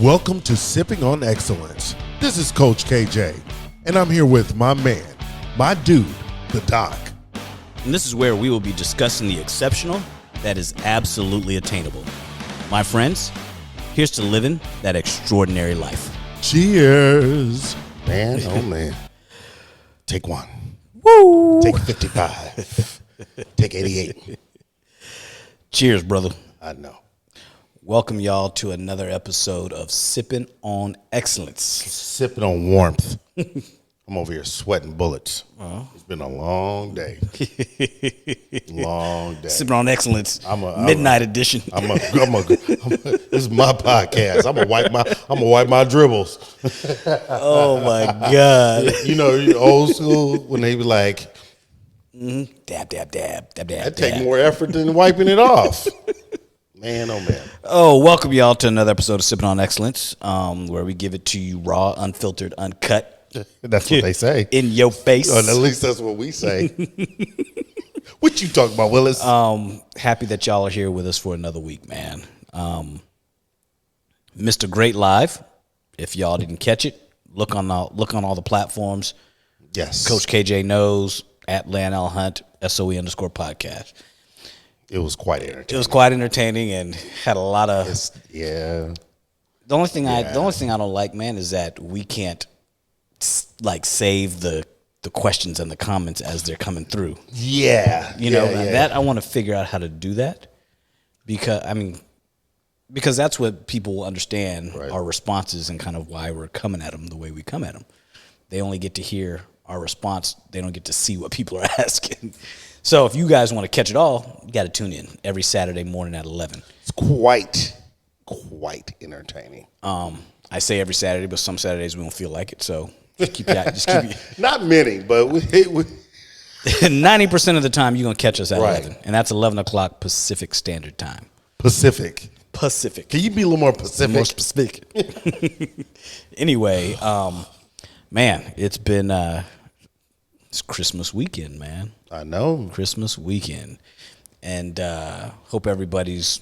Welcome to Sipping on Excellence. This is Coach KJ, and I'm here with my man, my dude, the Doc. And this is where we will be discussing the exceptional that is absolutely attainable. My friends, here's to living that extraordinary life. Cheers. Man, oh man. Take one. Woo! Take 55. Take 88. Cheers, brother. I know. Welcome y'all to another episode of Sipping on Excellence. Sipping on warmth. I'm over here sweating bullets. It's been a long day. Long day. Sipping on Excellence. Midnight edition. This is my podcast. I'm gonna wipe my dribbles. Oh my God. You know, old school when they be like, dab, dab, dab, dab, dab. that take more effort than wiping it off. Man, oh man. Oh, welcome y'all to another episode of Sipping on Excellence, where we give it to you raw, unfiltered, uncut. That's what they say. In your face. Or at least that's what we say. What you talking about, Willis? Happy that y'all are here with us for another week, man. Mr. Great Live. If y'all didn't catch it, look on all the platforms. Yes. Coach KJ knows at Lan L Hunt, SOE_podcast. It was quite entertaining. It was quite entertaining and had a lot of. Yeah. The only thing I don't like, man, is that we can't like save the questions and the comments as they're coming through. Yeah. That I want to figure out how to do that because that's what people will understand our responses and kind of why we're coming at them the way we come at them. They only get to hear our response. They don't get to see what people are asking. So if you guys want to catch it all, you got to tune in every Saturday morning at 11. It's quite entertaining. I say every Saturday, but some Saturdays we don't feel like it. So just keep you. Not many, but we 90% of the time you're going to catch us at 11. And that's 11 o'clock Pacific Standard Time. Pacific. Can you be a little more Pacific? More specific. Anyway, man, it's been it's Christmas weekend, man. I know. Christmas weekend. And hope everybody's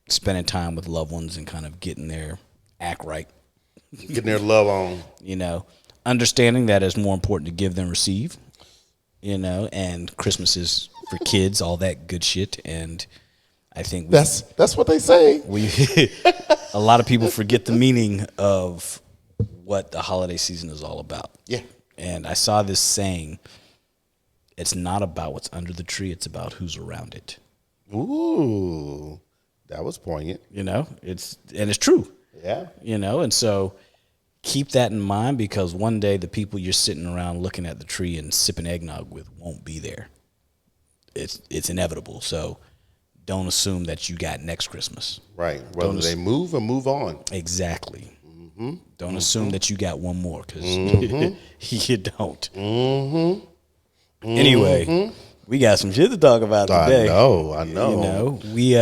spending time with loved ones and kind of getting their act right. Getting their love on. You know, understanding that it's more important to give than receive, you know, and Christmas is for kids, all that good shit. And I think that's what they say. A lot of people forget the meaning of what the holiday season is all about. Yeah. And I saw this saying, it's not about what's under the tree, it's about who's around it. Ooh, that was poignant. You know, it's true. Yeah. You know, and so keep that in mind because one day the people you're sitting around looking at the tree and sipping eggnog with won't be there. It's inevitable. So don't assume that you got next Christmas. Right. Whether they move or move on. Exactly. Mm-hmm. Don't assume that you got one more because you don't. Mm-hmm. Anyway, we got some shit to talk about today. I know. You know, we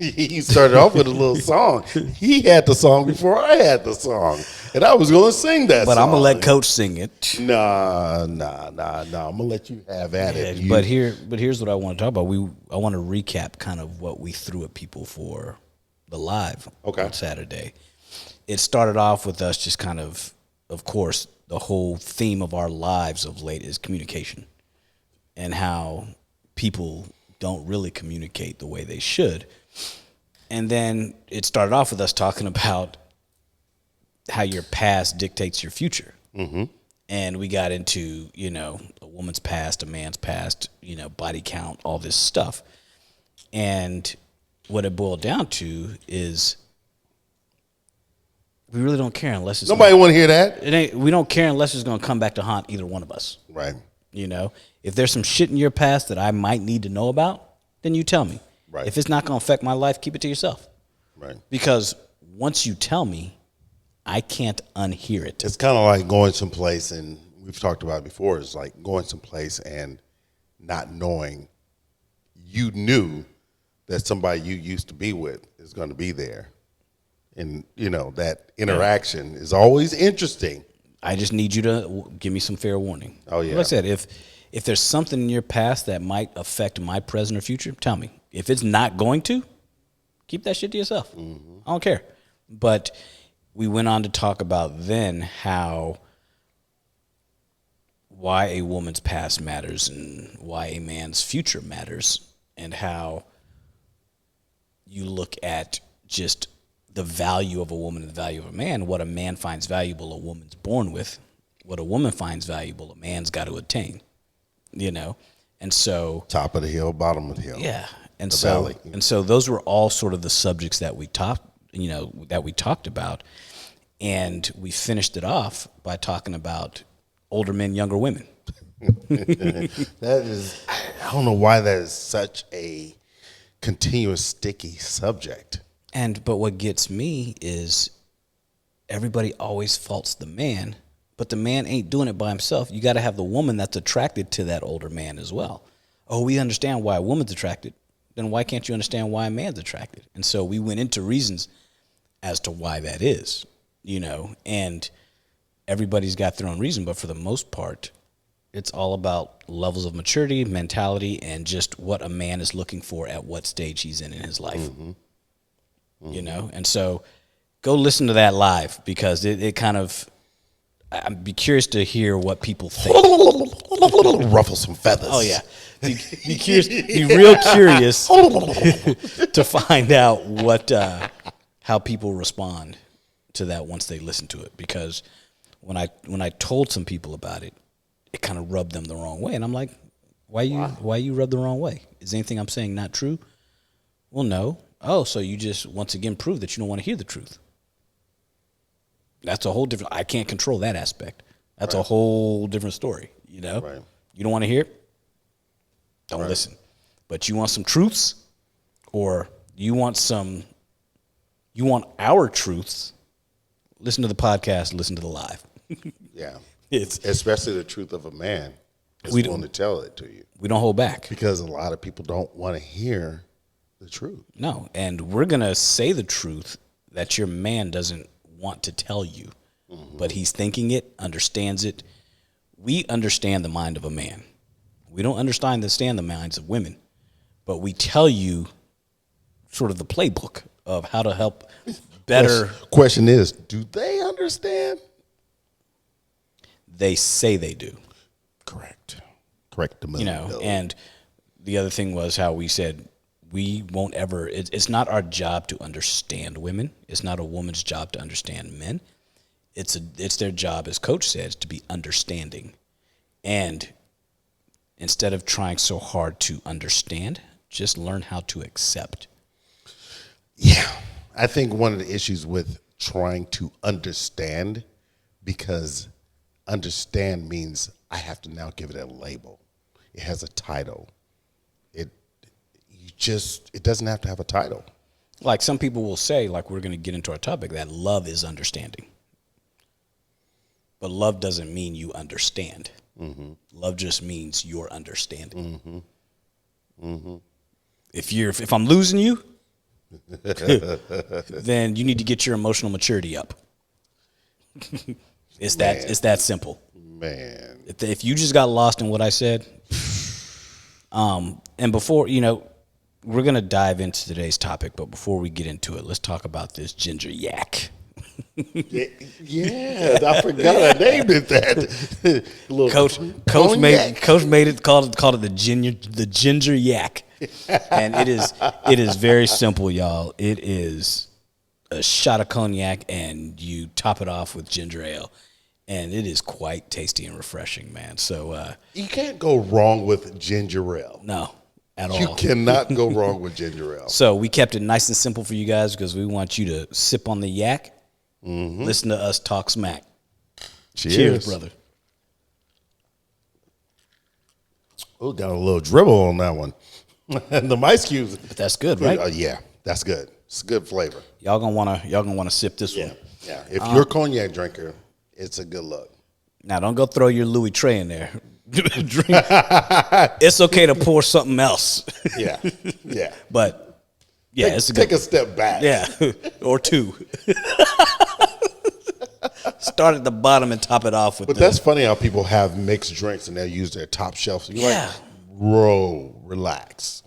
he started off with a little song. He had the song before I had the song, and I was going to sing that but song. I'm going to let Coach sing it. Nah. I'm going to let you have at it. But here's what I want to talk about. I want to recap kind of what we threw at people for the live on Saturday. It started off with us just kind of course, the whole theme of our lives of late is communication and how people don't really communicate the way they should. And then it started off with us talking about how your past dictates your future. Mm-hmm. And we got into, you know, a woman's past, a man's past, you know, body count, all this stuff. And what it boiled down to is we really don't care unless it's nobody want to hear that. We don't care unless it's going to come back to haunt either one of us. Right. You know, if there's some shit in your past that I might need to know about, then you tell me. Right. If it's not going to affect my life, keep it to yourself. Right. Because once you tell me, I can't unhear it. It's kind of like going someplace, and we've talked about it before, it's like going someplace and not knowing you knew that somebody you used to be with is going to be there. And, you know, that interaction is always interesting. I just need you to give me some fair warning. Oh, yeah. Like I said, if there's something in your past that might affect my present or future, tell me. If it's not going to, keep that shit to yourself. Mm-hmm. I don't care. But we went on to talk about then why a woman's past matters and why a man's future matters, and how you look at just the value of a woman and the value of a man. What a man finds valuable, a woman's born with. What a woman finds valuable, a man's got to attain, And so top of the hill, bottom of the hill. Yeah. And the so valley. And so those were all sort of the subjects that we talked about. And we finished it off by talking about older men, younger women. That is, I don't know why that is such a continuous sticky subject. But what gets me is everybody always faults the man, but the man ain't doing it by himself. You got to have the woman that's attracted to that older man as well. Oh, we understand why a woman's attracted. Then why can't you understand why a man's attracted? And so we went into reasons as to why that is, and everybody's got their own reason, but for the most part, it's all about levels of maturity, mentality, and just what a man is looking for at what stage he's in his life. Mm-hmm. And so go listen to that live, because it kind of, I'd be curious to hear what people think. Ruffle some feathers. Oh yeah, be curious, be real curious to find out how people respond to that once they listen to it. Because when I told some people about it, it kind of rubbed them the wrong way, and I'm like, why you rub the wrong way? Is anything I'm saying not true? Well, no. Oh, so you just once again prove that you don't want to hear the truth. That's a whole different. I can't control that aspect. That's a whole different story. Right. You don't want to hear it? Don't listen. But you want some truths, or you want our truths? Listen to the podcast. Listen to the live. Yeah, especially the truth of a man is willing to tell it to you. We don't hold back, because a lot of people don't want to hear the truth. No, and we're gonna say the truth that your man doesn't want to tell you, but he's thinking it, understands it. We understand the mind of a man. We don't understand the minds of women, but we tell you sort of the playbook of how to help better. Question is, do they understand? They say they do. Correct. The and the other thing was how we said we won't ever. It's not our job to understand women. It's not a woman's job to understand men. It's their job, as Coach says, to be understanding. And instead of trying so hard to understand, just learn how to accept. Yeah. I think one of the issues with trying to understand, because understand means I have to now give it a label. It has a title. It doesn't have to have a title. Like some people will say, like we're going to get into our topic, that love is understanding. But love doesn't mean you understand. Mm-hmm. Love just means you're understanding. Mm-hmm. Mm-hmm. If I'm losing you, then you need to get your emotional maturity up. It's that simple. Man. If you just got lost in what I said, and before, we're going to dive into today's topic, but before we get into it, let's talk about this Ginger-Yac. Yeah, I forgot I named it that. Coach made it called it the Ginger-Yac. And it is very simple, y'all. It is a shot of cognac and you top it off with ginger ale. And it is quite tasty and refreshing, man. So you can't go wrong with ginger ale. No. At all. You cannot go wrong with ginger ale. So we kept it nice and simple for you guys because we want you to sip on the yak, listen to us talk smack. Cheers, brother. Oh, got a little dribble on that one. The ice cubes. But that's good, right? Yeah, that's good. It's a good flavor. Y'all gonna wanna sip this one. Yeah. If you're a cognac drinker, it's a good look. Now don't go throw your Louis Trey in there. Drink. It's okay to pour something else. Yeah. But yeah, it's take a step back. Yeah, or two. Start at the bottom and top it off with. But that's funny how people have mixed drinks and they use their top shelf. So you're like, bro, relax.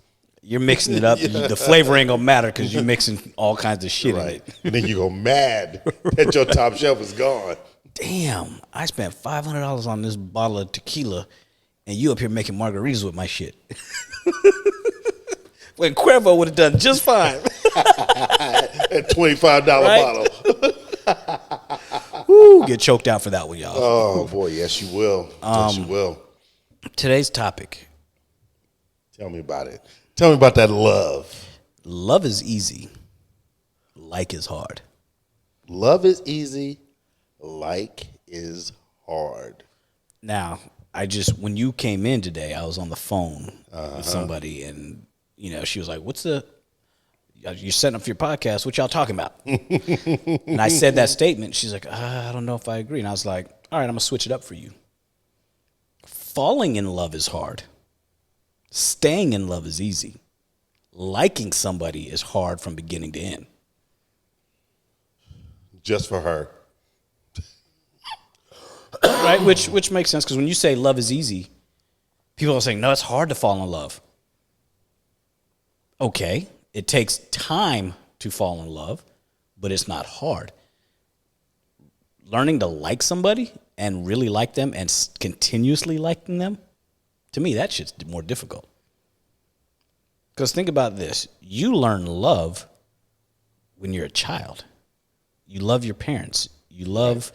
You're mixing it up. The flavor ain't gonna matter because you're mixing all kinds of shit in it. And then you go mad that your top shelf is gone. Damn, I spent $500 on this bottle of tequila, and you up here making margaritas with my shit. When Cuervo would have done just fine. That $25 bottle. Woo, get choked out for that one, y'all. Oh boy, yes you will. Yes you will. Today's topic. Tell me about it. Tell me about that love. Love is easy. Like is hard. Love is easy. Like is hard. Now, when you came in today, I was on the phone with somebody, and she was like, you're setting up for your podcast, what y'all talking about? And I said that statement. She's like, I don't know if I agree. And I was like, all right, I'm going to switch it up for you. Falling in love is hard. Staying in love is easy. Liking somebody is hard from beginning to end. Just for her. Right, which makes sense, because when you say love is easy, people are saying, no, it's hard to fall in love. Okay, it takes time to fall in love, but it's not hard. Learning to like somebody and really like them and continuously liking them, to me, that shit's more difficult. Because think about this. You learn love when you're a child. You love your parents. You love...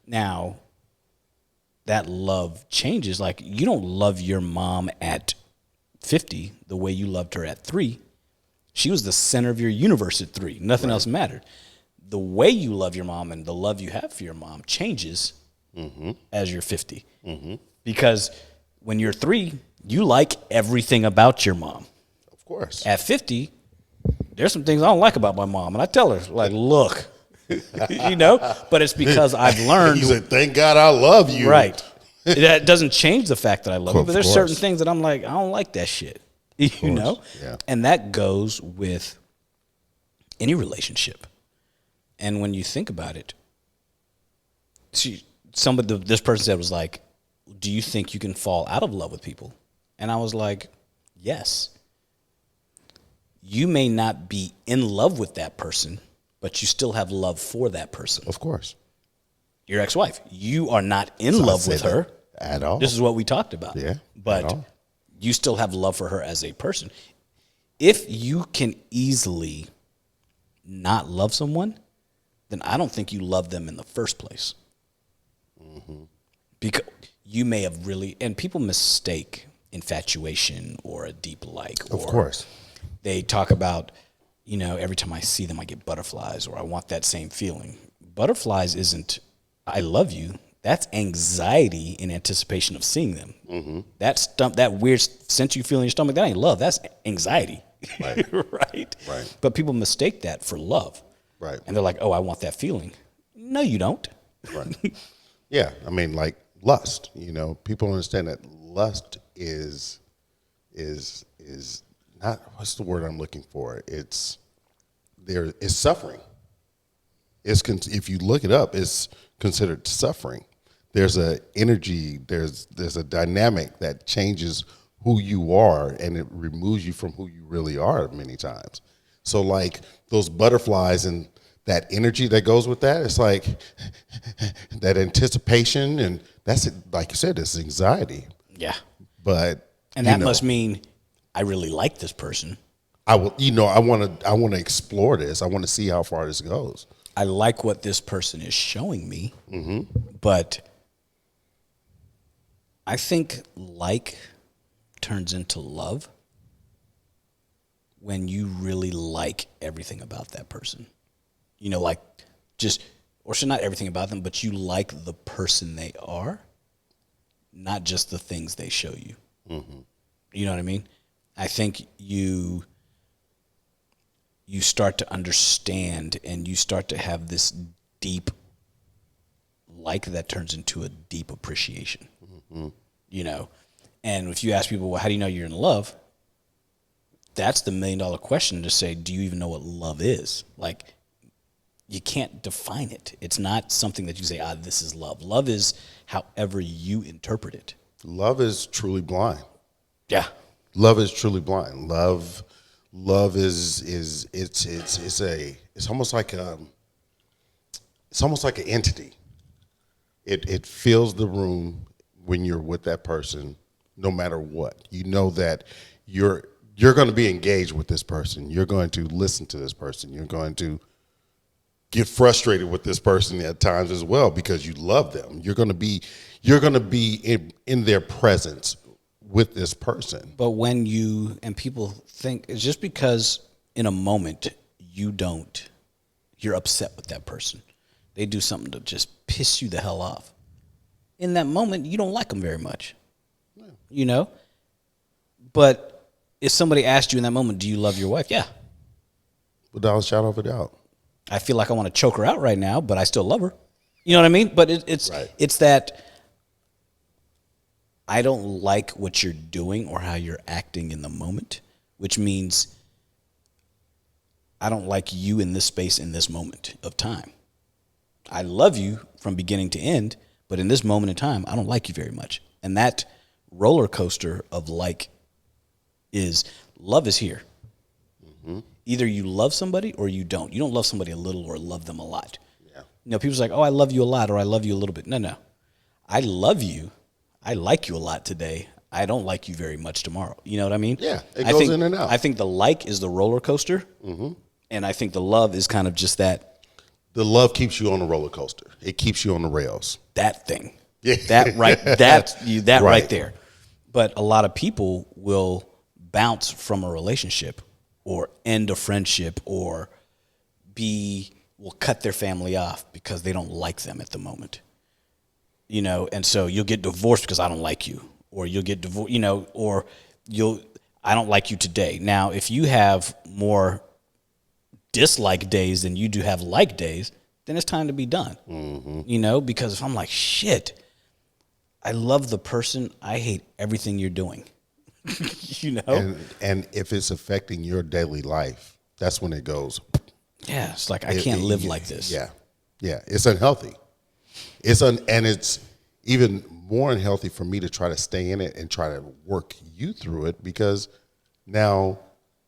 Now, that love changes. Like, you don't love your mom at 50 the way you loved her at 3. She was the center of your universe at 3. Nothing else mattered. The way you love your mom and the love you have for your mom changes as you're 50. Because when you're 3, you like everything about your mom. Of course. At 50, there's some things I don't like about my mom. And I tell her, like, look, but it's because I've learned. You said, thank God I love you. Right. That doesn't change the fact that I love you, but there's course. certain things that I'm like, I don't like that shit. Yeah. And that goes with any relationship. And when you think about it, this person said was like, do you think you can fall out of love with people? And I was like, yes. You may not be in love with that person, but you still have love for that person. Of course. Your ex-wife, you are not in love with her at all. This is what we talked about. Yeah. But you still have love for her as a person. If you can easily not love someone, then I don't think you love them in the first place. Because you may have really, and people mistake infatuation or a deep like. Of course. They talk about, every time I see them, I get butterflies, or I want that same feeling. Butterflies isn't, I love you. That's anxiety in anticipation of seeing them. That weird sense you feel in your stomach, that ain't love. That's anxiety. Right. Right. But people mistake that for love. Right. And they're like, oh, I want that feeling. No, you don't. Right. Yeah. I mean, like lust, people understand that lust is not, what's the word I'm looking for? It's suffering. If you look it up, it's considered suffering. There's a energy, there's a dynamic that changes who you are, and it removes you from who you really are many times. So like those butterflies and that energy that goes with that, it's like that anticipation, and that's it. Like you said, it's anxiety. Yeah. But that must mean I really like this person. I will, I want to explore this. I want to see how far this goes. I like what this person is showing me, but I think like turns into love when you really like everything about that person. Like not everything about them, but you like the person they are, not just the things they show you. You know what I mean? I think you start to understand, and you start to have this deep like that turns into a deep appreciation. And if you ask people, well, how do you know you're in love? That's the $1 million question, to say, do you even know what love is? Like, you can't define it. It's not something that you say, this is love. Love is however you interpret it. Love is truly blind. Yeah. Love is truly blind. Love love is it's almost like an entity. It fills the room when you're with that person, no matter what. You know that you're going to be engaged with this person. You're going to listen to this person. You're going to get frustrated with this person at times as well because you love them. You're going to be in their presence with this person. But when and people think it's just because in a moment you're upset with that person. They do something to just piss you the hell off. In that moment, you don't like them very much, you know? But if somebody asked you in that moment, do you love your wife? Yeah. Without a shadow of a doubt. I feel like I want to choke her out right now, but I still love her. You know what I mean? But it's right. It's that I don't like what you're doing or how you're acting in the moment, which means I don't like you in this space in this moment of time. I love you from beginning to end, but in this moment in time, I don't like you very much. And that roller coaster of love is here. Mm-hmm. Either you love somebody or you don't. You don't love somebody a little or love them a lot. Yeah. You know, people's like, oh, I love you a lot or I love you a little bit. No. I love you. I like you a lot today. I don't like you very much tomorrow. You know what I mean? Yeah, it goes in and out. I think the like is the roller coaster. Mm-hmm. And I think the love is kind of just that. The love keeps you on the roller coaster. It keeps you on the rails. That thing. Yeah. Right there. But a lot of people will bounce from a relationship or end a friendship or will cut their family off because they don't like them at the moment. You know, and so you'll get divorced because I don't like you, or you'll get divorced, you know, or I don't like you today. Now, if you have more dislike days than you do have like days, then it's time to be done. Mm-hmm. You know, because if I'm like, shit, I love the person, I hate everything you're doing. You know? And if it's affecting your daily life, that's when it goes. Yeah, it's like I can't live like this. Yeah. Yeah. It's unhealthy. And it's even more unhealthy for me to try to stay in it and try to work you through it because now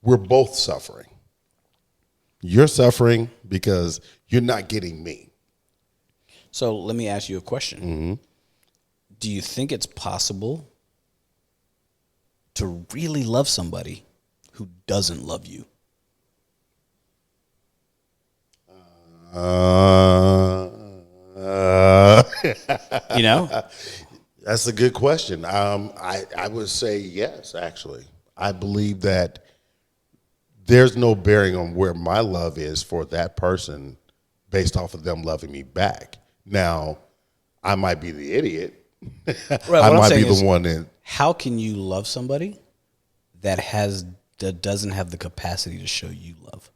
we're both suffering. You're suffering because you're not getting me. So let me ask you a question. Mm-hmm. Do you think it's possible to really love somebody who doesn't love you? You know? That's a good question. I would say yes, actually. I believe that there's no bearing on where my love is for that person based off of them loving me back. Now, I might be the idiot. Right, I might be the one that... How can you love somebody that doesn't have the capacity to show you love?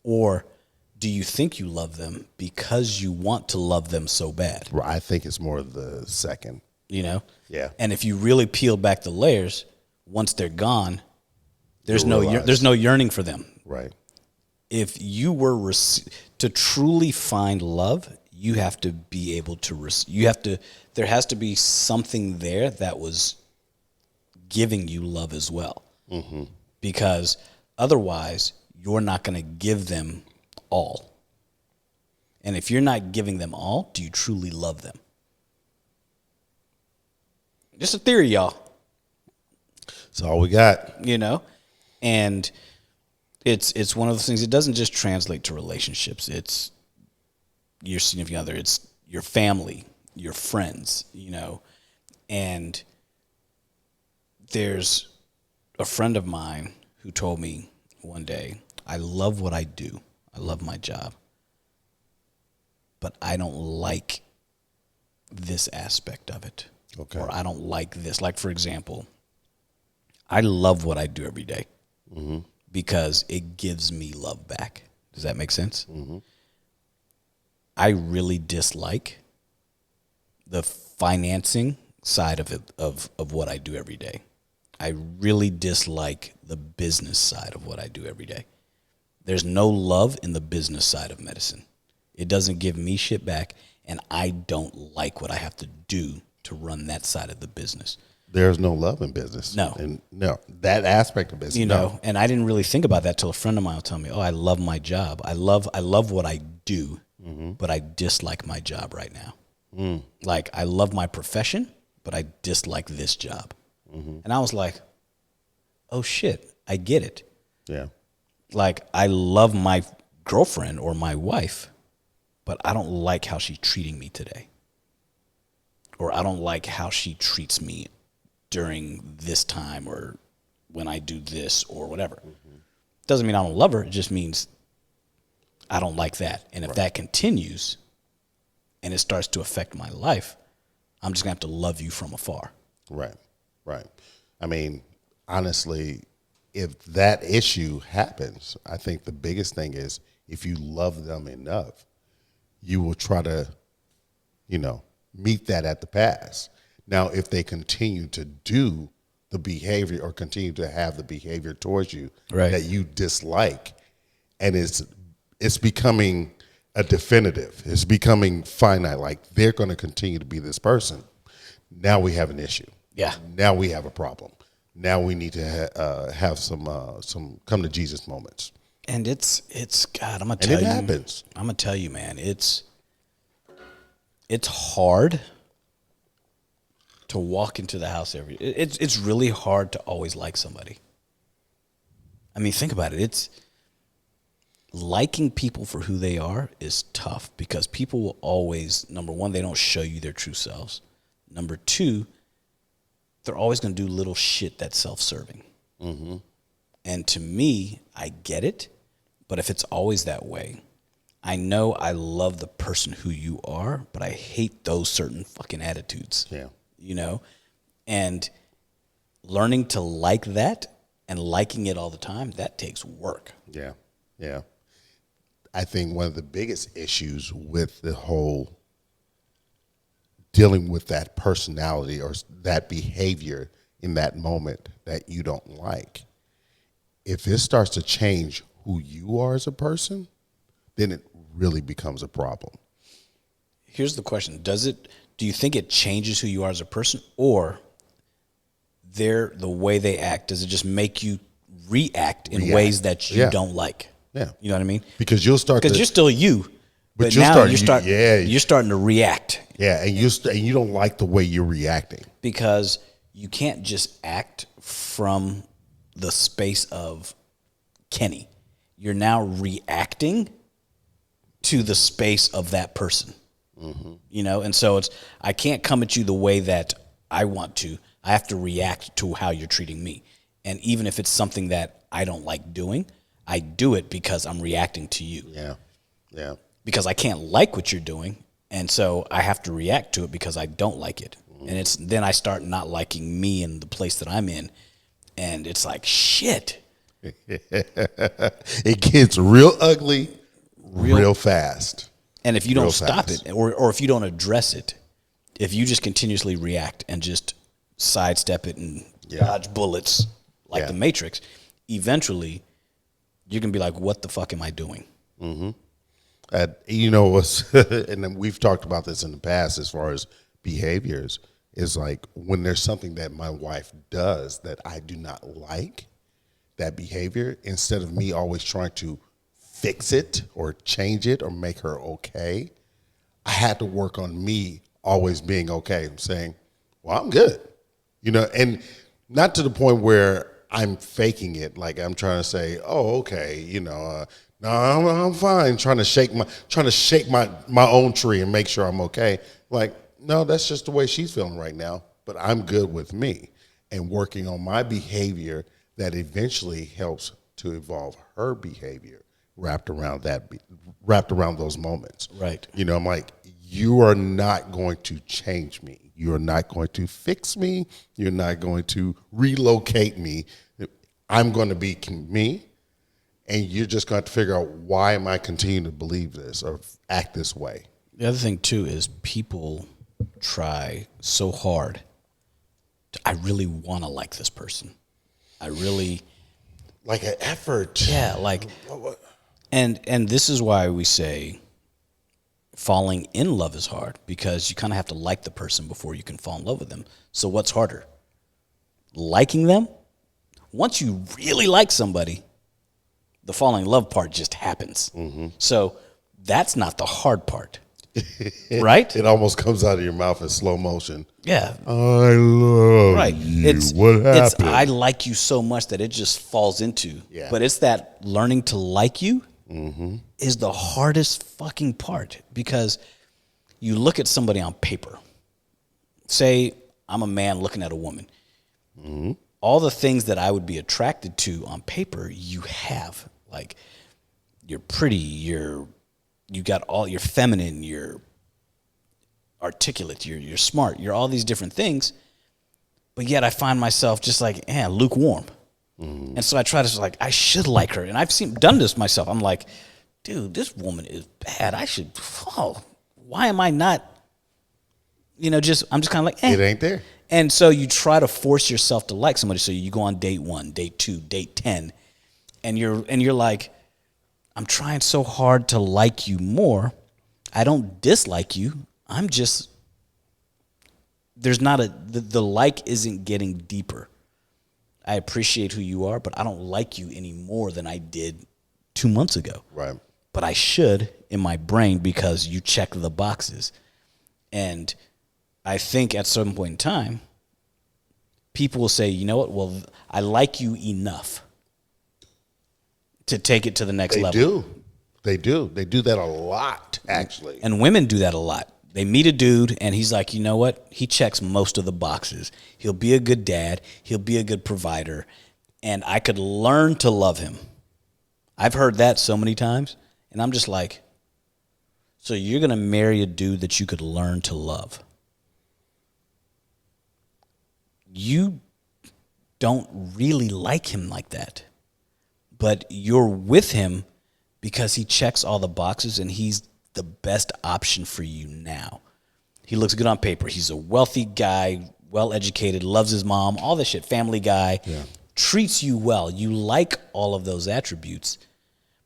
Or do you think you love them because you want to love them so bad? I think it's more the second. You know? Yeah. And if you really peel back the layers, once they're gone, there's no yearning for them. Right. If you were to truly find love, you have to be able to there has to be something there that was giving you love as well. Mm-hmm. Because otherwise, you're not going to give them all. And if you're not giving them all, do you truly love them? Just a theory, y'all. That's all we got. You know? And it's one of those things, it doesn't just translate to relationships. It's your significant other, it's your family, your friends, you know. And there's a friend of mine who told me one day, I love what I do. I love my job. But I don't like this aspect of it. Okay. Or I don't like this. Like, for example, I love what I do every day because it gives me love back. Does that make sense? Mm-hmm. I really dislike the financing side of it, of what I do every day. I really dislike the business side of what I do every day. There's no love in the business side of medicine. It doesn't give me shit back, and I don't like what I have to do to run that side of the business. there's no love in business. No. And no, that aspect of business. You know, and I didn't really think about that till a friend of mine will tell me, "Oh, I love my job. I love what I do, but I dislike my job right now. Like I love my profession, but I dislike this job." And I was like, "Oh shit, I get it." Yeah. Like I love my girlfriend or my wife, but I don't like how she's treating me today. Or I don't like how she treats me during this time or when I do this or whatever. Doesn't mean I don't love her. It just means I don't like that. And if that continues and it starts to affect my life, I'm just going to have to love you from afar. Right. Right. I mean, honestly, if that issue happens, I think the biggest thing is if you love them enough, you will try to, meet that at the pass. Now, if they continue to do the behavior or continue to have the behavior towards you that you dislike, and it's becoming a definitive, it's becoming finite, like they're going to continue to be this person, now we have an issue. Yeah. Now we have a problem. Now we need to have some come to Jesus moments. And it's God, I'm gonna tell you. And it happens. I'm gonna tell you, man. It's hard to walk into the house it's really hard to always like somebody. I mean, think about it. It's liking people for who they are is tough because people will always, number one, they don't show you their true selves. Number two, they're always going to do little shit that's self-serving. And to me, I get it, but if it's always that way, I know I love the person who you are, but I hate those certain fucking attitudes. Yeah. And learning to like that and liking it all the time, that takes work. Yeah. Yeah. I think one of the biggest issues with the whole dealing with that personality or that behavior in that moment that you don't like, if it starts to change who you are as a person, then it really becomes a problem. Here's the question. Do you think it changes who you are as a person, or the way they act, does it just make you react in ways that you don't like? Yeah. You know what I mean? Because you're still you, but you're now starting, you're starting to react. Yeah, and you don't like the way you're reacting. Because you can't just act from the space of Kenny. You're now reacting to the space of that person. And so I can't come at you the way that I want to. I have to react to how you're treating me. And even if it's something that I don't like doing, I do it because I'm reacting to you. Yeah. Yeah. Because I can't like what you're doing, and so I have to react to it because I don't like it. And then I start not liking me and the place that I'm in, and it's like, shit. It gets real ugly real fast. And if you don't stop it, or if you don't address it, if you just continuously react and just sidestep it and dodge bullets like the Matrix, eventually you're going to be like, what the fuck am I doing? And then we've talked about this in the past as far as behaviors, is like when there's something that my wife does that I do not like, that behavior, instead of me always trying to fix it or change it or make her okay, I had to work on me always being okay. I'm saying, well, I'm good, and not to the point where I'm faking it. Like I'm trying to say, oh, okay, no, I'm fine. Trying to shake my own tree and make sure I'm okay. Like, no, that's just the way she's feeling right now, but I'm good with me and working on my behavior that eventually helps to evolve her behavior wrapped around those moments. Right. I'm like, you are not going to change me. You are not going to fix me. You're not going to relocate me. I'm going to be me, and you're just going to have to figure out, why am I continuing to believe this or act this way? The other thing, too, is people try so hard. I really want to like this person. I really... Like an effort. Yeah, like... And this is why we say falling in love is hard, because you kind of have to like the person before you can fall in love with them. So what's harder? liking them, once you really like somebody, the falling in love part just happens. So that's not the hard part, right? It almost comes out of your mouth in slow motion. Yeah. I love Right. you. What happened? I like you so much that it just falls into. Yeah. But it's that learning to like you is the hardest fucking part, because you look at somebody on paper. Say I'm a man looking at a woman. All the things that I would be attracted to on paper, you have. Like, you're pretty, you got all, you're feminine, you're articulate, you're smart, you're all these different things. But yet I find myself just like, lukewarm. And so I try to, like, I should like her. And I've done this myself. I'm like, dude, this woman is bad. Why am I not, I'm just kind of like, It ain't there. And so you try to force yourself to like somebody. So you go on date 1, date 2, date 10, and you're like, I'm trying so hard to like you more. I don't dislike you. I'm just, there's not the like isn't getting deeper. I appreciate who you are, but I don't like you any more than I did 2 months ago. Right. But I should in my brain, because you check the boxes. And I think at some point in time, people will say, you know what? Well, I like you enough to take it to the next level. They do that a lot, actually. And women do that a lot. They meet a dude and he's like, you know what? He checks most of the boxes. He'll be a good dad. He'll be a good provider. And I could learn to love him. I've heard that so many times. And I'm just like, so you're going to marry a dude that you could learn to love? You don't really like him like that. But you're with him because he checks all the boxes and he's the best option for you now. He looks good on paper. He's a wealthy guy, well-educated, loves his mom, all this shit, family guy, treats you well. You like all of those attributes,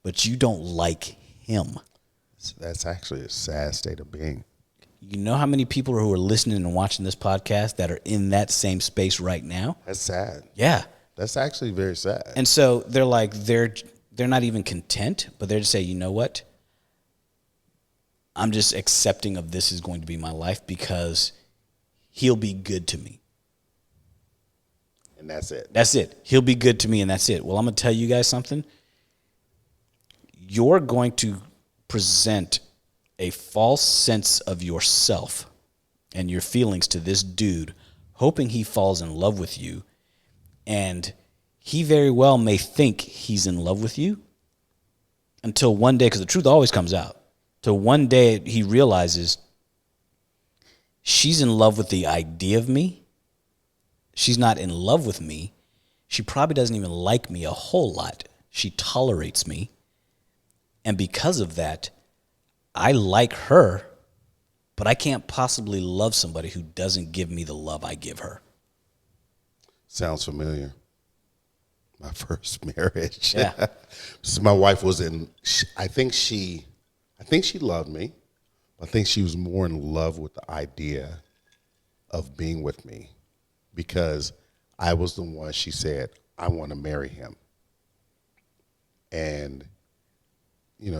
but you don't like him. That's actually a sad state of being. You know how many people who are listening and watching this podcast that are in that same space right now? That's sad. Yeah. That's actually very sad. And so they're like, they're not even content, but they're just saying, you know what? I'm just accepting of this is going to be my life because he'll be good to me. And that's it. That's it. He'll be good to me and that's it. Well, I'm going to tell you guys something. You're going to present a false sense of yourself and your feelings to this dude, hoping he falls in love with you. And he very well may think he's in love with you until one day, because the truth always comes out, till one day he realizes she's in love with the idea of me. She's not in love with me. She probably doesn't even like me a whole lot. She tolerates me. And because of that, I like her, but I can't possibly love somebody who doesn't give me the love I give her. Sounds familiar. My first marriage. Yeah. So my wife was I think she loved me. I think she was more in love with the idea of being with me because I was the one she said, I want to marry him. And,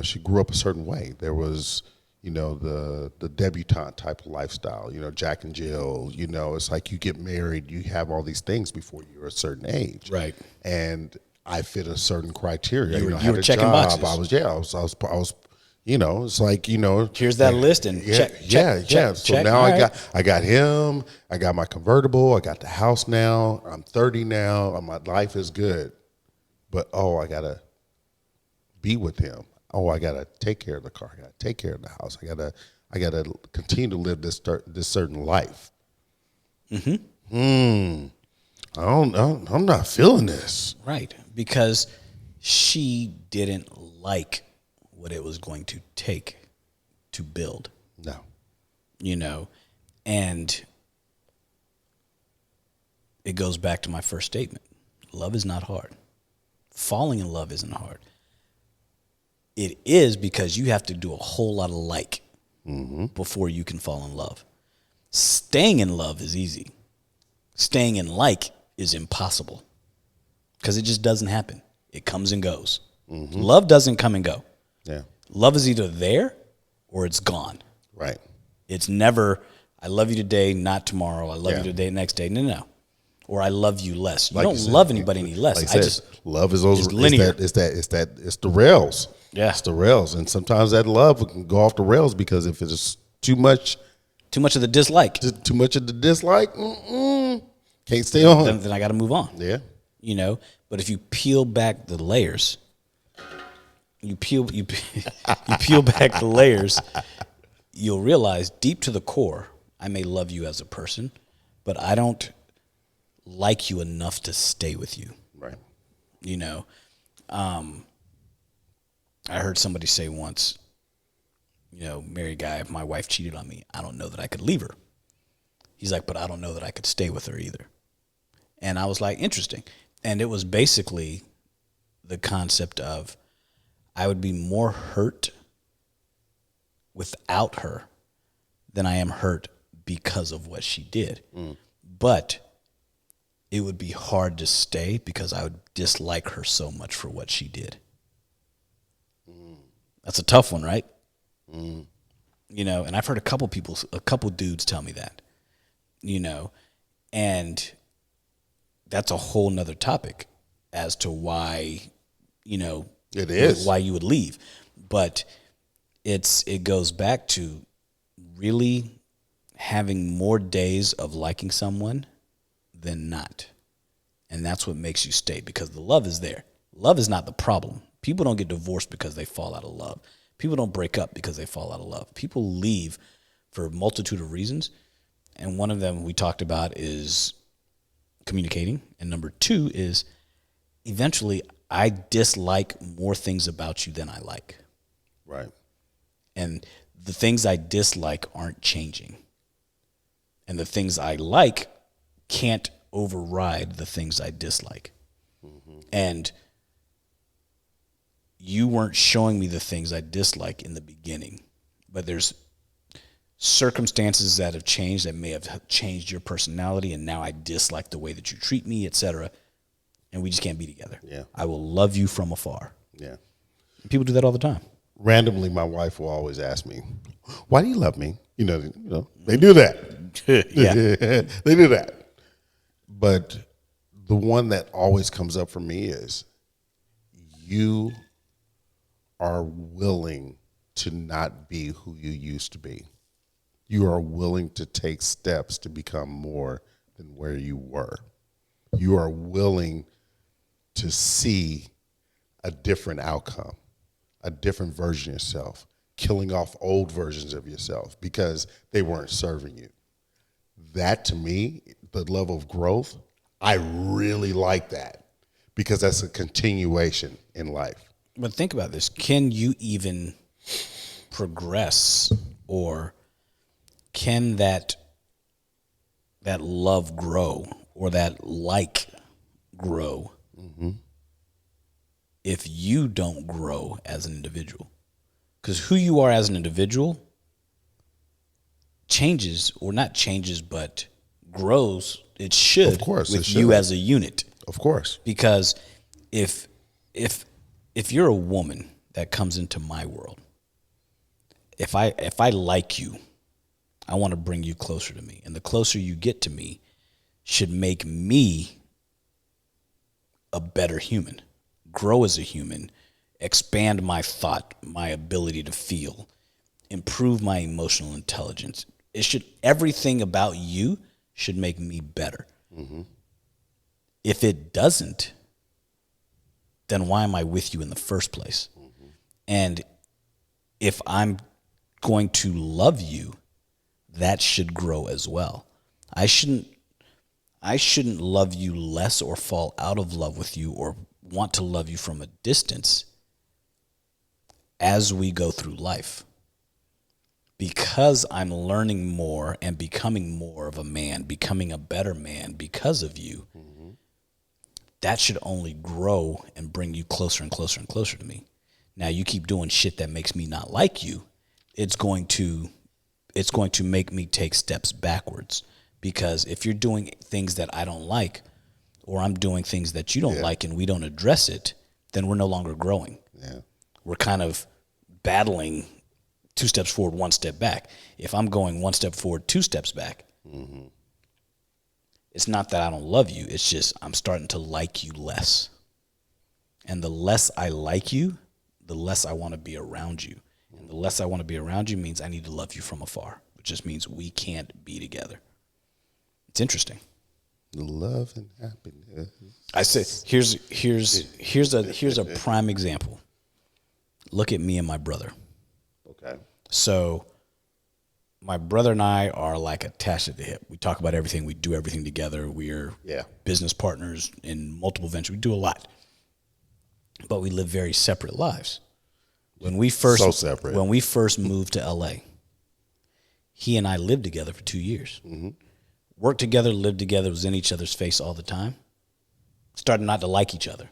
she grew up a certain way. There was, the debutante type of lifestyle, Jack and Jill, it's like you get married, you have all these things before you're a certain age. Right. And I fit a certain criteria. You I were had a checking job. boxes. I was, it's like, Here's that list and check. So now I got him, I got my convertible, I got the house now, I'm 30 now, my life is good. But, I got to be with him. I got to take care of the car. I got to take care of the house. I got to continue to live this certain life. I'm not feeling this. Right. Because she didn't like what it was going to take to build. No. And it goes back to my first statement. Love is not hard. Falling in love isn't hard. It is because you have to do a whole lot of like before you can fall in love. Staying in love is easy. Staying in like is impossible because it just doesn't happen. It comes and goes. Love doesn't come and go. Yeah. Love is either there or it's gone. Right. It's never, I love you today, not tomorrow. I love you today, next day. No. Or I love you less. You don't love anybody any less. Like I said, love is those. It's linear. It's the rails. Yeah. It's the rails, and sometimes that love can go off the rails because if it's too much of the dislike, too much of the dislike, can't stay on. Then I got to move on. Yeah. You know, but if you peel back the layers, you peel back the layers, you'll realize deep to the core, I may love you as a person, but I don't like you enough to stay with you. Right. You know, I heard somebody say once, you know, married guy, if my wife cheated on me, I don't know that I could leave her. He's like, but I don't know that I could stay with her either. And I was like, interesting. And it was basically the concept of I would be more hurt without her than I am hurt because of what she did. But it would be hard to stay because I would dislike her so much for what she did. That's a tough one, right? You know, and I've heard a couple dudes tell me that, you know, and that's a whole nother topic as to why, you know, it is why you would leave. But it goes back to really having more days of liking someone than not. And that's what makes you stay, because the love is there. Love is not the problem. People don't get divorced because they fall out of love. People don't break up because they fall out of love. People leave for a multitude of reasons. And one of them we talked about is communicating. And number two is eventually I dislike more things about you than I like. Right. And the things I dislike aren't changing. And the things I like can't override the things I dislike. And you weren't showing me the things I dislike in the beginning, but there's circumstances that have changed that may have changed your personality, and now I dislike the way that you treat me, etc. And we just can't be together. Yeah. I will love you from afar. Yeah. And people do that all the time. Randomly, my wife will always ask me, "Why do you love me?" You know, they do that. Yeah. They do that. But the one that always comes up for me is you are willing to not be who you used to be. You are willing to take steps to become more than where you were. You are willing to see a different outcome, a different version of yourself, killing off old versions of yourself because they weren't serving you. That, to me, the level of growth, I really like that because that's a continuation in life. But think about this. Can you even progress, or can that love grow, or that like grow if you don't grow as an individual? Because who you are as an individual changes, or not changes, but grows. It should, of course, with you as a unit. Of course. Because if you're a woman that comes into my world, if I like you, I want to bring you closer to me. And the closer you get to me should make me a better human, grow as a human, expand my thought, my ability to feel, improve my emotional intelligence. Everything about you should make me better. If it doesn't, then why am I with you in the first place? And if I'm going to love you, that should grow as well. I shouldn't love you less or fall out of love with you or want to love you from a distance as we go through life. Because I'm learning more and becoming more of a man, becoming a better man because of you, that should only grow and bring you closer and closer and closer to me. Now, you keep doing shit that makes me not like you, it's going to make me take steps backwards. Because if you're doing things that I don't like, or I'm doing things that you don't like and we don't address it, then we're no longer growing. Yeah. We're kind of battling 2 steps forward, 1 step back. If I'm going 1 step forward, 2 steps back, it's not that I don't love you. It's just I'm starting to like you less. And the less I like you, the less I want to be around you. And the less I want to be around you means I need to love you from afar, which just means we can't be together. It's interesting. Love and happiness. I said, here's a prime example. Look at me and my brother. Okay. So my brother and I are like attached at the hip. We talk about everything. We do everything together. We're business partners in multiple ventures. We do a lot. But we live very separate lives. When we first moved to LA, he and I lived together for 2 years. Worked together, lived together, was in each other's face all the time. Started not to like each other.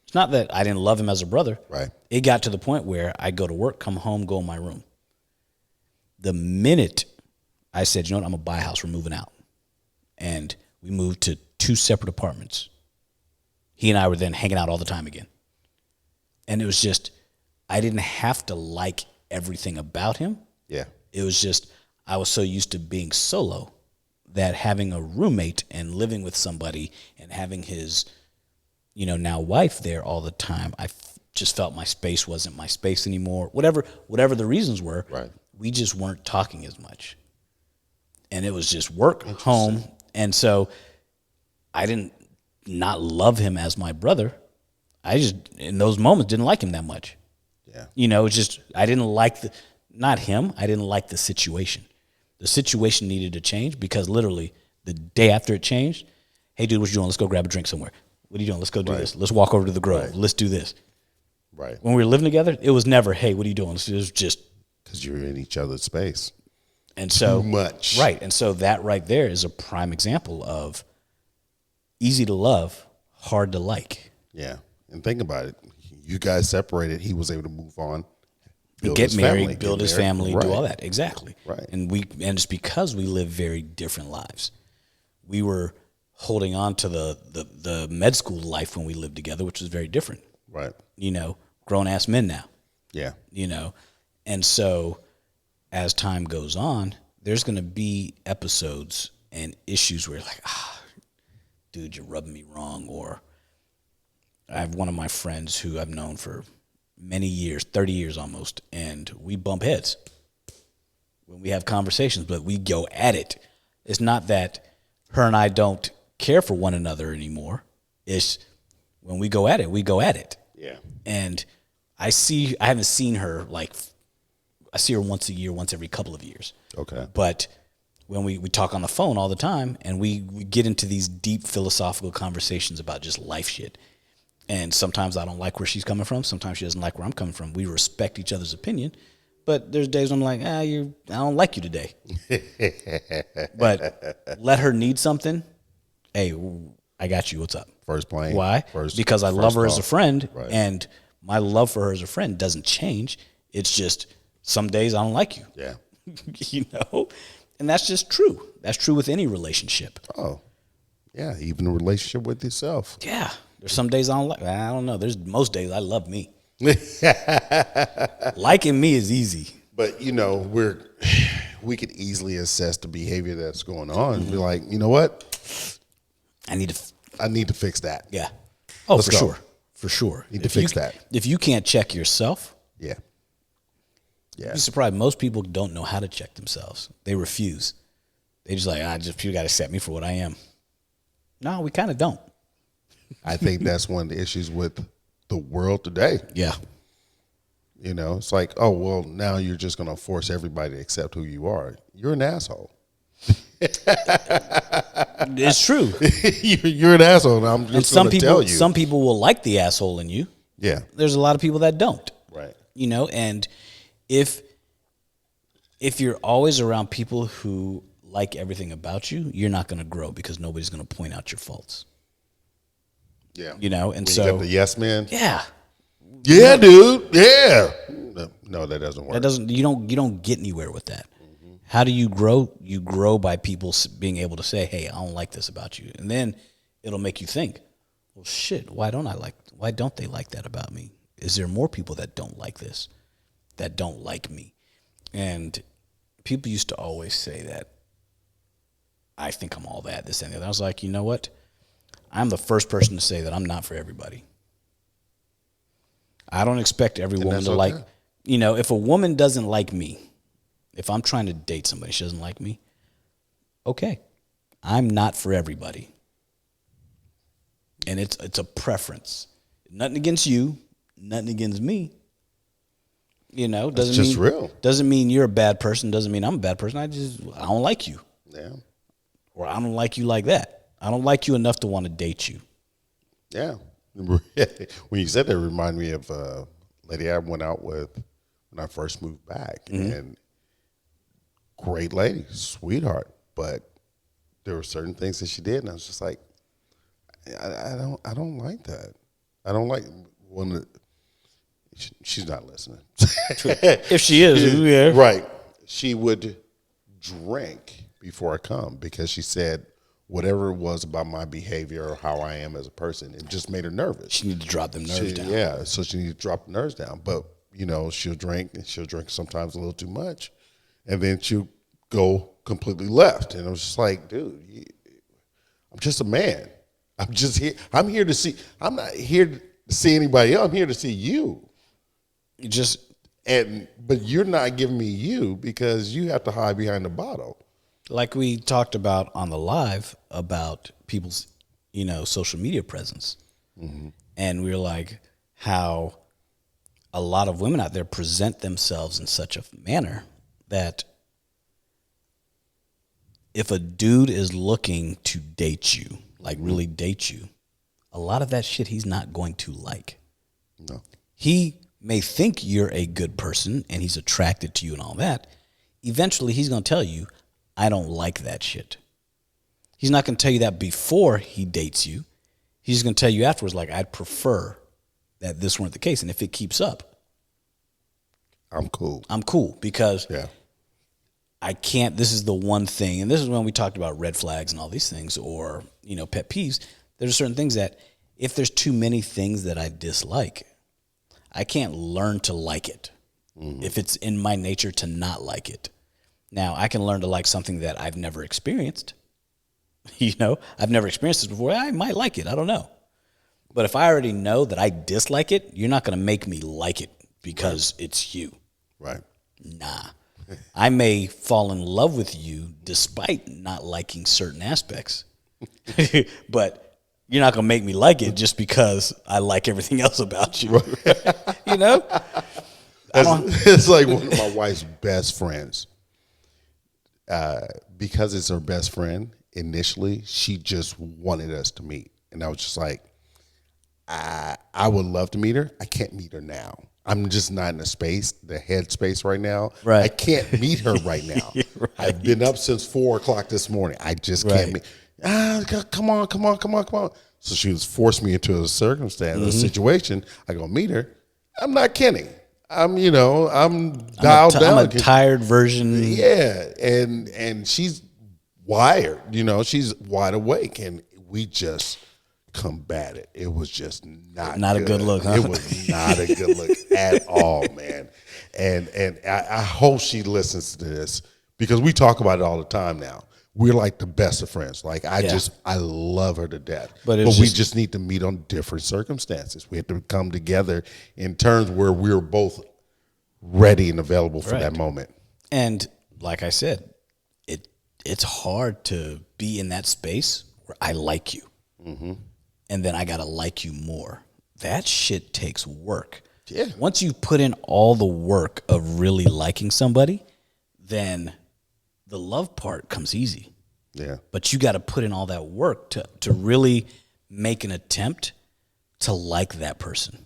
It's not that I didn't love him as a brother. Right. It got to the point where I go to work, come home, go in my room. The minute I said, you know what, I'm going to buy a house, we're moving out. And we moved to 2 separate apartments. He and I were then hanging out all the time again. And it was just, I didn't have to like everything about him. Yeah. It was just, I was so used to being solo that having a roommate and living with somebody and having his, now wife there all the time, I just felt my space wasn't my space anymore. Whatever the reasons were, right. We just weren't talking as much. And it was just work, home. And so I didn't not love him as my brother. I just, in those moments, didn't like him that much. Yeah. It's just, I didn't like not him, I didn't like the situation. The situation needed to change because literally the day after it changed, hey, dude, what you doing? Let's go grab a drink somewhere. What are you doing? Let's go do this. Let's walk over to the Grove. Right. Let's do this. Right. When we were living together, it was never, hey, what are you doing? It was just. Because you're in each other's space. And so. Too much. Right. And so that right there is a prime example of easy to love, hard to like. Yeah. And think about it. You guys separated. He was able to move on. Get married, build his family, right. do all that. Exactly. Right. And it's because we live very different lives. We were holding on to the med school life when we lived together, which was very different. Right. Grown ass men now. Yeah. And so as time goes on, there's going to be episodes and issues where you're like, dude, you're rubbing me wrong. Or I have one of my friends who I've known for many years, 30 years almost, and we bump heads when we have conversations, but we go at it. It's not that her and I don't care for one another anymore. It's when we go at it, we go at it. Yeah. And I haven't seen her I see her once a year, once every couple of years. Okay. But when we talk on the phone all the time and we get into these deep philosophical conversations about just life shit. And sometimes I don't like where she's coming from. Sometimes she doesn't like where I'm coming from. We respect each other's opinion. But there's days when I'm like, I don't like you today. But let her need something. Hey, I got you. What's up? First plane. Why? Because I love her as a friend. Right. And my love for her as a friend doesn't change. It's just some days I don't like you. Yeah. And that's just true. That's true with any relationship. Oh, yeah. Even a relationship with yourself. Yeah. There's some days I don't know. There's most days I love me. Liking me is easy. But we could easily assess the behavior that's going on and be like, you know what? I need to fix that. Yeah. Oh, Let's for go. sure. For sure. Need to fix that. If you can't check yourself, Yeah. Yeah. you'd be surprised. Most people don't know how to check themselves. They refuse. They just like, you got to accept me for what I am. No, we kind of don't. I think that's one of the issues with the world today. Yeah. It's like, oh, well, now you're just going to force everybody to accept who you are. You're an asshole. It's true. You're an asshole. And I'm just going to tell you. Some people will like the asshole in you. Yeah. There's a lot of people that don't. Right. And if you're always around people who like everything about you, you're not going to grow because nobody's going to point out your faults. Yeah. And when so you got the yes man. Yeah. Yeah, dude. Yeah. No, that doesn't work. You don't get anywhere with that. Mm-hmm. How do you grow? You grow by people being able to say, "Hey, I don't like this about you." And then it'll make you think, well, shit, why don't they like that about me? Is there more people that don't like this, that don't like me? And people used to always say that I think I'm all that, this and that. I was like, you know what? I'm the first person to say that I'm not for everybody. I don't expect every woman to like, if a woman doesn't like me, if I'm trying to date somebody, she doesn't like me, okay. I'm not for everybody. And it's a preference. Nothing against you, nothing against me. Doesn't mean you're a bad person, doesn't mean I'm a bad person. I don't like you. Yeah. Or I don't like you like that. I don't like you enough to want to date you. Yeah. When you said that, it reminded me of a lady I went out with when I first moved back. And great lady, sweetheart. But there were certain things that she did, and I was just like, I don't like that. I don't like one. She's not listening. If she is, yeah. Right. She would drink before I come because she said whatever it was about my behavior or how I am as a person, it just made her nervous. She needed to drop them nerves down. Yeah, so she needed to drop the nerves down. But, she'll drink, and she'll drink sometimes a little too much, and then she'll go completely left. And I was just like, dude, I'm just a man. I'm just here. I'm not here to see anybody else. I'm here to see you. But you're not giving me you because you have to hide behind the bottle. Like we talked about on the live about people's, social media presence. Mm-hmm. And we were like, how a lot of women out there present themselves in such a manner that if a dude is looking to date you, like really date you, a lot of that shit he's not going to like. No. He may think you're a good person and he's attracted to you and all that. Eventually he's going to tell you, I don't like that shit. He's not going to tell you that before he dates you. He's going to tell you afterwards, like, I'd prefer that this weren't the case. And if it keeps up, I'm cool. Because I can't, this is the one thing, and this is when we talked about red flags and all these things, or, pet peeves. There's certain things that if there's too many things that I dislike, I can't learn to like it if it's in my nature to not like it. Now, I can learn to like something that I've never experienced. I've never experienced this before. I might like it. I don't know. But if I already know that I dislike it, you're not going to make me like it because it's you. Right. Nah. I may fall in love with you despite not liking certain aspects. But you're not going to make me like it just because I like everything else about you. Right. It's like one of my wife's best friends. Because it's her best friend, initially, she just wanted us to meet. And I was just like, I would love to meet her. I can't meet her now. I'm just not in the head space right now. Right. I can't meet her right now. Right. I've been up since 4:00 this morning. I just can't meet. Come on. So she was forced me into a circumstance, a situation. I go meet her. I'm not kidding. I'm dialed down. I'm a tired version. Yeah, and she's wired. She's wide awake, and we just combated. It was just not a good look. Huh? It was not a good look at all, man. And I hope she listens to this because we talk about it all the time now. We're like the best of friends. Like I love her to death. But we just need to meet on different circumstances. We have to come together in terms where we're both ready and available for that moment. And like I said, it's hard to be in that space where I like you. Mm-hmm. And then I got to like you more. That shit takes work. Yeah. Once you put in all the work of really liking somebody, then the love part comes easy. Yeah. But you got to put in all that work to really make an attempt to like that person.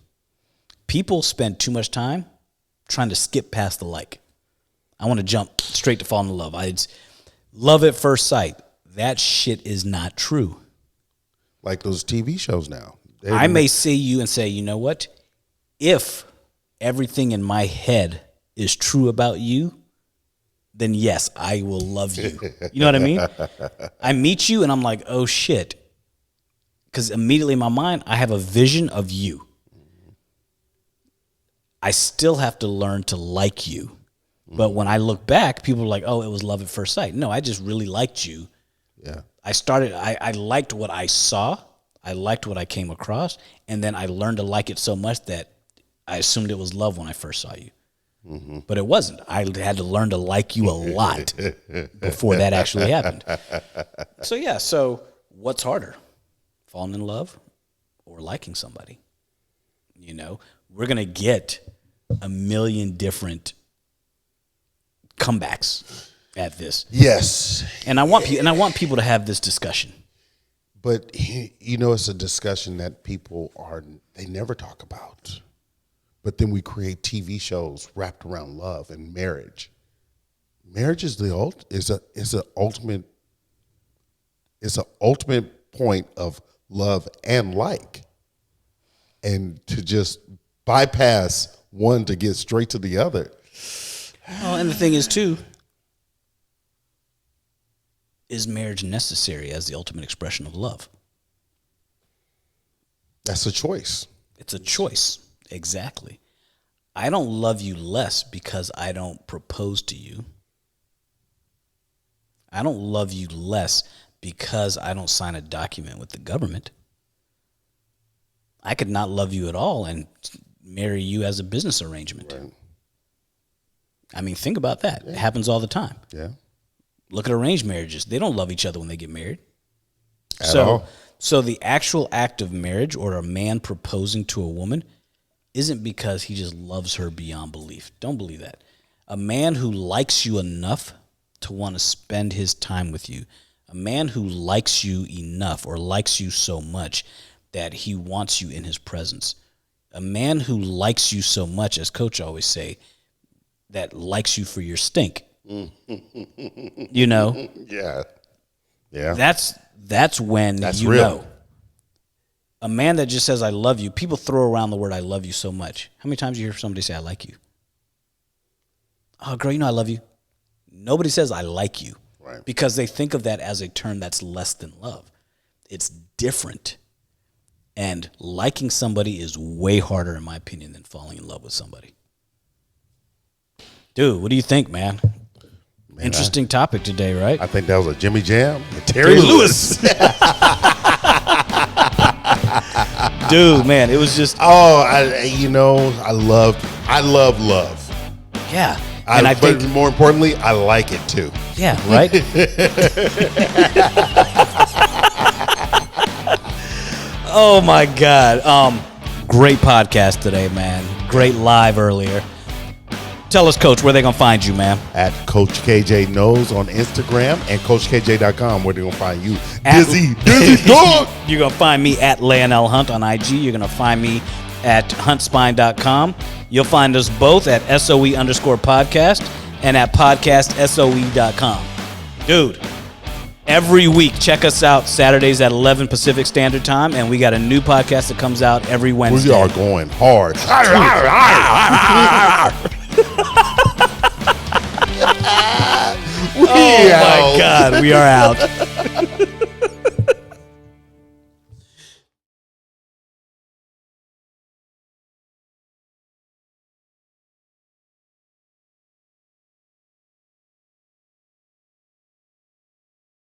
People spend too much time trying to skip past the like. I want to jump straight to fall in love. It's love at first sight. That shit is not true. Like those TV shows now. I may see you and say, you know what? If everything in my head is true about you, then yes, I will love you. You know what I mean? I meet you and I'm like, oh shit, because immediately in my mind, I have a vision of you. I still have to learn to like you. But when I look back, people are like, oh, it was love at first sight. No, I just really liked you. Yeah. I liked what I saw. I liked what I came across. And then I learned to like it so much that I assumed it was love when I first saw you. Mm-hmm. But it wasn't. I had to learn to like you a lot before that actually happened. So what's harder? Falling in love or liking somebody? You know, we're going to get a million different comebacks at this. Yes. And I want people to have this discussion. But you know, it's a discussion that they never talk about. But then we create TV shows wrapped around love and marriage. Marriage is an ultimate point of love and like. And to just bypass one to get straight to the other. Oh, and the thing is too, is marriage necessary as the ultimate expression of love? That's a choice. It's a choice. Exactly. I don't love you less because I don't propose to you. I don't love you less because I don't sign a document with the government. I could not love you at all and marry you as a business arrangement. Right. I mean, think about that. Yeah. It happens all the time. Yeah. Look at arranged marriages. They don't love each other when they get married. At all. So the actual act of marriage or a man proposing to a woman isn't because he just loves her beyond belief. Don't believe that. A man who likes you enough to want to spend his time with you, a man who likes you enough or likes you so much that he wants you in his presence, a man who likes you so much, as Coach always say, that likes you for your stink. You know? Yeah. Yeah. That's when you real. know. A man that just says, I love you, people throw around the word, I love you so much. How many times do you hear somebody say, I like you? Oh, girl, you know I love you. Nobody says, I like you. Right. Because they think of that as a term that's less than love. It's different. And liking somebody is way harder, in my opinion, than falling in love with somebody. Dude, what do you think, man? Interesting topic today, right? I think that was a Jimmy Jam and Terry Lewis. Dude, man, it was just... Oh, I love love. Yeah. And I think... But more importantly, I like it too. Yeah, right? Oh, my God. Great podcast today, man. Great live earlier. Tell us, Coach, where they going to find you, man. At Coach KJ Knows on Instagram and CoachKJ.com, where they going to find you. Dizzy dog. You're going to find me at Leonel Hunt on IG. You're going to find me at huntspine.com. You'll find us both at SOE_podcast and at podcastsoe.com. Dude, every week, check us out Saturdays at 11 Pacific Standard Time, and we got a new podcast that comes out every Wednesday. We are going hard. Oh, my God. We are out.